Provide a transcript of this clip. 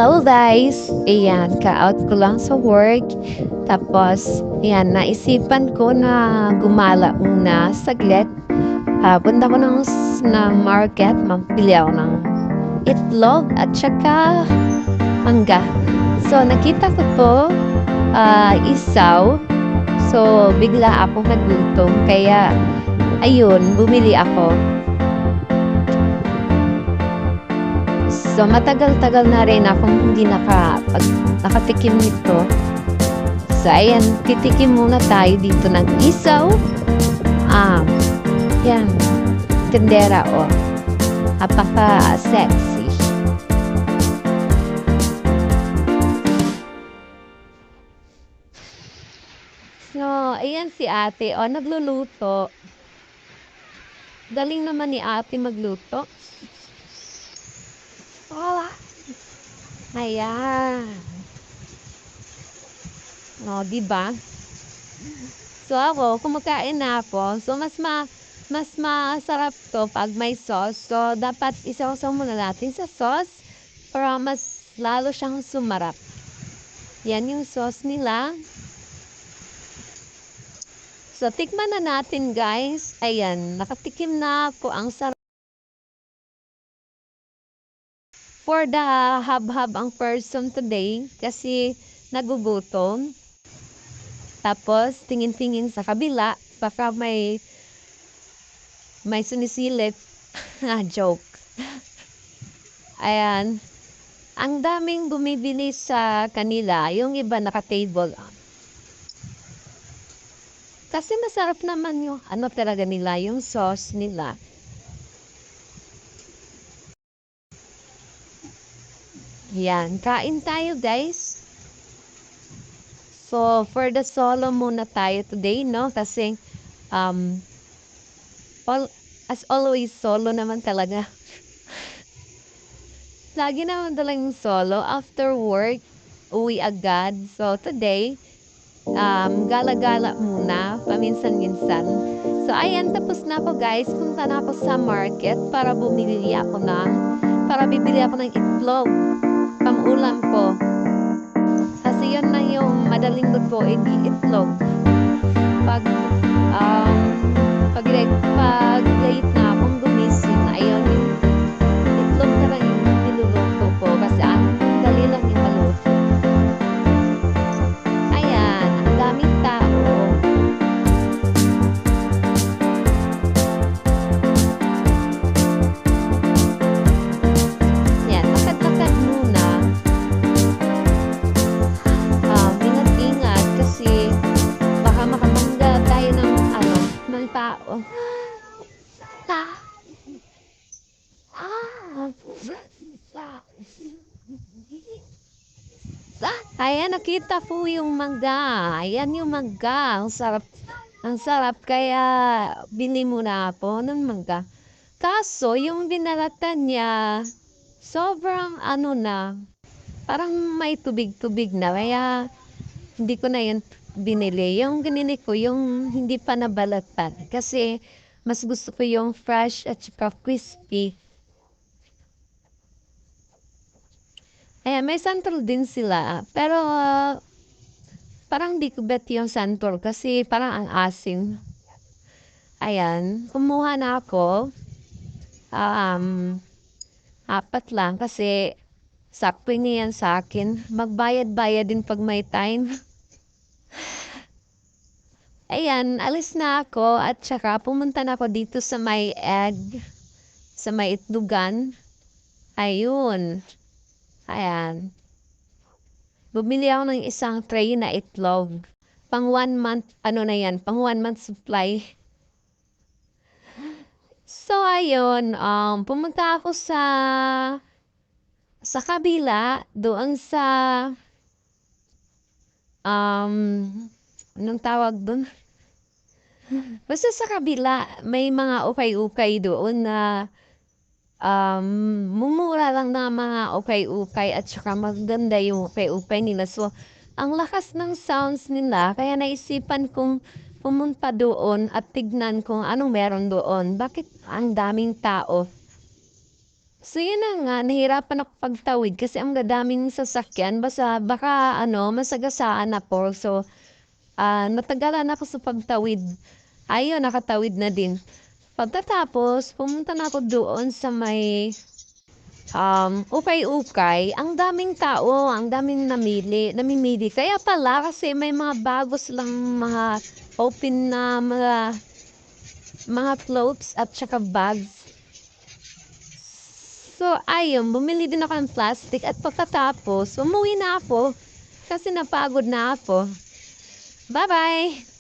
Hello guys! Ayan, ka-out ko lang sa work. Tapos, ayan, naisipan ko na gumala muna saglit. Punta ko ng market, mapili ako ng itlog at saka mangga. So, nakita ko to, isaw. So, bigla ako nagutom. Kaya, ayun, bumili ako. So, matagal-tagal na rin akong hindi nakatikim nito. So, ayan, titikim muna tayo dito ng isaw. Yan, tindera, oh. Apaka-sexy. So, ayan si ate, oh, nagluluto. Galing naman ni ate magluto. Oh, ayan. Oh, diba? So ako, kumakain na ako. So mas masarap to pag may sauce. So dapat isawsaw muna natin sa sauce para mas lalo siyang sumarap. Yan yung sauce nila. So tikman na natin guys. Ayan, nakatikim na ako. Ang sarap. For the hab-hab ang person today kasi nagugutom. Tapos tingin-tingin sa kabila baka may sunisilip. Joke. Ayan. Ang daming bumibili sa kanila. Yung iba naka-table. Kasi masarap naman yung ano talaga nila, yung sauce nila. Yan. Kain tayo guys. So, for the solo muna tayo today, no? Kasi, as always, solo naman talaga. Lagi naman talagang solo. After work, uwi agad. So, today, gala-gala muna, paminsan-minsan. So, ayan, tapos na ako guys. Punta na ako sa market para bibili ako ng itlog. Pang-ulam ko. Kasi yun na yung madaling luto, itlog. Pag late na akong gumising, ayun, yung itlog na lang yung niluluto ko kasi ang dali lang yung maluto. Ayan, ang daming tao. Yan, lakad-lakad muna. Ingat-ingat kasi baka makamangga tayo ng tao. Ayan, nakita po yung mangga. Ayan yung mangga. Ang sarap. Ang sarap. Kaya, bili muna ako ng mangga. Kaso, yung binalatan niya, sobrang na, parang may tubig-tubig na. Kaya, hindi ko na yun binili. Yung ginili ko, yung hindi pa nabalatan. Kasi, mas gusto ko yung fresh at saka crispy. Ayan, may santol din sila. Pero, parang di ko bet yung santol kasi parang ang asim. Ayan, kumuha na ako. Apat lang kasi sakto niyan sa akin. Magbayad-bayad din pag may time. Ayan, alis na ako at saka pumunta na ako dito sa may egg, sa may itlogan. Ayun. Ayan. Bumili ako ng isang tray na itlog. Pang 1 month, na yan, pang 1 month supply. So, ayun, pumunta ako sa kabila, doon sa, anong tawag doon? Basta sa kabila, may mga ukay-ukay doon na, mumura lang na mga ukay-ukay at saka maganda yung ukay-ukay nila. So, ang lakas ng sounds nila, kaya naisipan kong pumunta doon at tignan kung anong meron doon. Bakit ang daming tao? So yun na nga, nahirapan ako pagtawid kasi ang dadaming sasakyan baka masagasaan ako. So, natagalan ako sa pagtawid. Ayun, nakatawid na din. Pagkatapos, pumunta na ako doon sa may ukay-ukay. Ang daming tao, ang daming namimili. Kaya pala kasi may mga bago silang mga open na mga clothes at saka bags. So, ayun, bumili din ako ng plastic at pagkatapos, umuwi na ako kasi napagod na ako. Bye-bye!